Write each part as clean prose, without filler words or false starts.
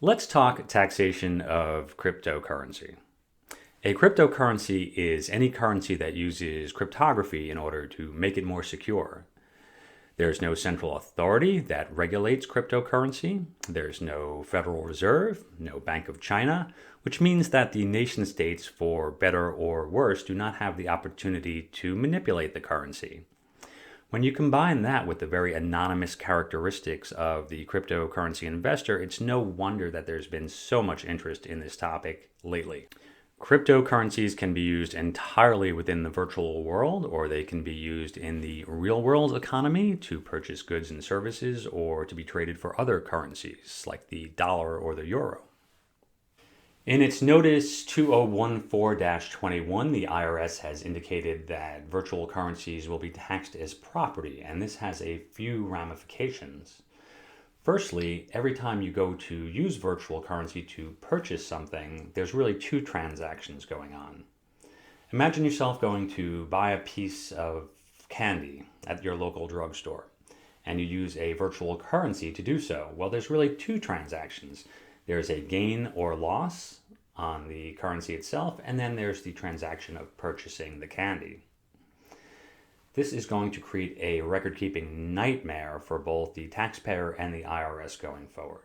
Let's talk taxation of cryptocurrency. A cryptocurrency is any currency that uses cryptography in order to make it more secure. There's no central authority that regulates cryptocurrency. There's no Federal Reserve, no Bank of China, which means that the nation states, for better or worse, do not have the opportunity to manipulate the currency. When you combine that with the very anonymous characteristics of the cryptocurrency investor, it's no wonder that there's been so much interest in this topic lately. Cryptocurrencies can be used entirely within the virtual world, or they can be used in the real world economy to purchase goods and services, or to be traded for other currencies like the dollar or the euro. In its Notice 2014-21, the IRS has indicated that virtual currencies will be taxed as property, and this has a few ramifications. Firstly, every time you go to use virtual currency to purchase something, there's really two transactions going on. Imagine yourself going to buy a piece of candy at your local drugstore, and you use a virtual currency to do so. Well, there's really two transactions. There's a gain or loss on the currency itself, and then there's the transaction of purchasing the candy. This is going to create a record-keeping nightmare for both the taxpayer and the IRS going forward.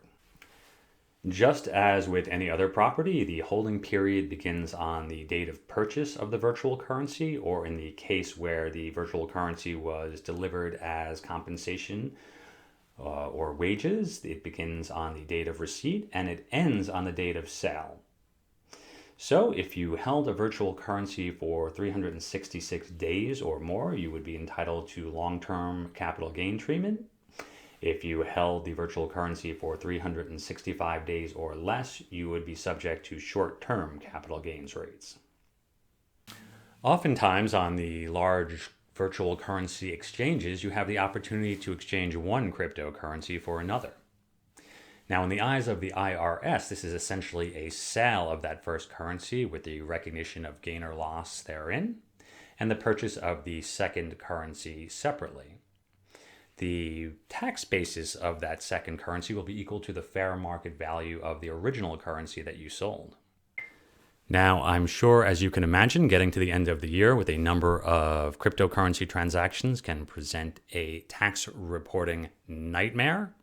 Just as with any other property, the holding period begins on the date of purchase of the virtual currency, or in the case where the virtual currency was delivered as compensation or wages, it begins on the date of receipt and it ends on the date of sale. So if you held a virtual currency for 366 days or more, you would be entitled to long-term capital gain treatment. If you held the virtual currency for 365 days or less, you would be subject to short-term capital gains rates. Oftentimes on the large virtual currency exchanges, you have the opportunity to exchange one cryptocurrency for another. Now, in the eyes of the IRS, this is essentially a sale of that first currency with the recognition of gain or loss therein, and the purchase of the second currency separately. The tax basis of that second currency will be equal to the fair market value of the original currency that you sold. Now, I'm sure, as you can imagine, getting to the end of the year with a number of cryptocurrency transactions can present a tax reporting nightmare.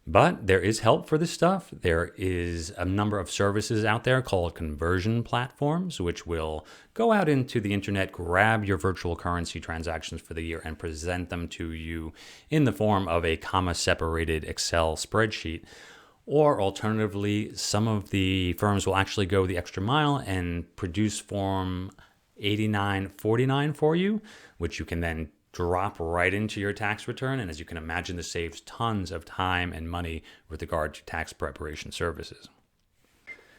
But there is help for this stuff. There is a number of services out there called conversion platforms, which will go out into the internet, grab your virtual currency transactions for the year, and present them to you in the form of a comma-separated Excel spreadsheet. Or alternatively, some of the firms will actually go the extra mile and produce Form 8949 for you, which you can then drop right into your tax return. And as you can imagine, this saves tons of time and money with regard to tax preparation services.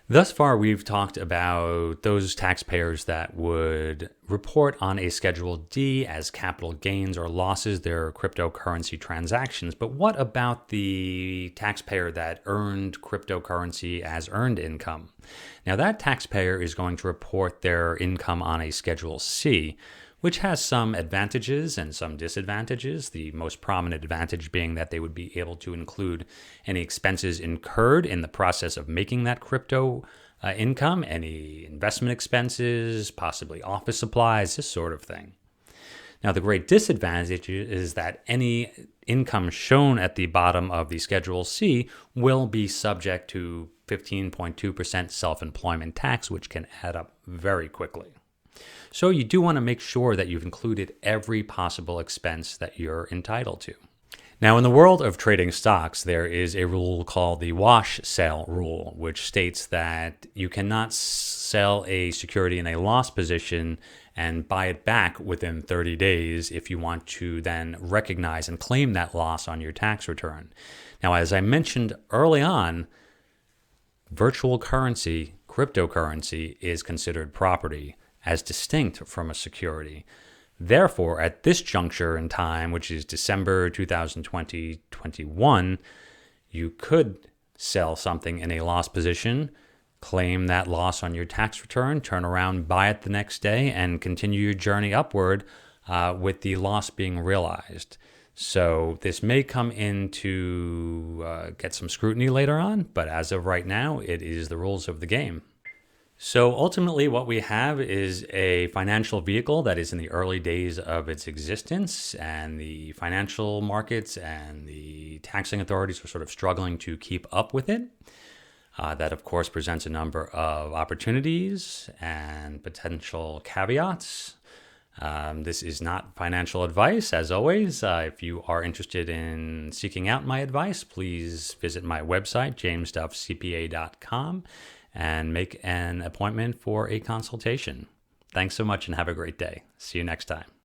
Thus far, we've talked about those taxpayers that would report on a Schedule D as capital gains or losses their cryptocurrency transactions. But what about the taxpayer that earned cryptocurrency as earned income? Now, that taxpayer is going to report their income on a Schedule C, which has some advantages and some disadvantages. The most prominent advantage being that they would be able to include any expenses incurred in the process of making that crypto income, any investment expenses, possibly office supplies, this sort of thing. Now, the great disadvantage is that any income shown at the bottom of the Schedule C will be subject to 15.2% self-employment tax, which can add up very quickly. So you do want to make sure that you've included every possible expense that you're entitled to. Now, in the world of trading stocks, there is a rule called the wash sale rule, which states that you cannot sell a security in a loss position and buy it back within 30 days if you want to then recognize and claim that loss on your tax return. Now, as I mentioned early on, virtual currency, cryptocurrency, is considered property, as distinct from a security. Therefore, at this juncture in time, which is December 2021, you could sell something in a loss position, claim that loss on your tax return, turn around, buy it the next day, and continue your journey upward with the loss being realized. So this may come into get some scrutiny later on, but as of right now, it is the rules of the game. So ultimately, what we have is a financial vehicle that is in the early days of its existence, and the financial markets and the taxing authorities are sort of struggling to keep up with it. That, of course, presents a number of opportunities and potential caveats. This is not financial advice, as always. If you are interested in seeking out my advice, please visit my website, jamesduffcpa.com, and make an appointment for a consultation. Thanks so much and have a great day. See you next time.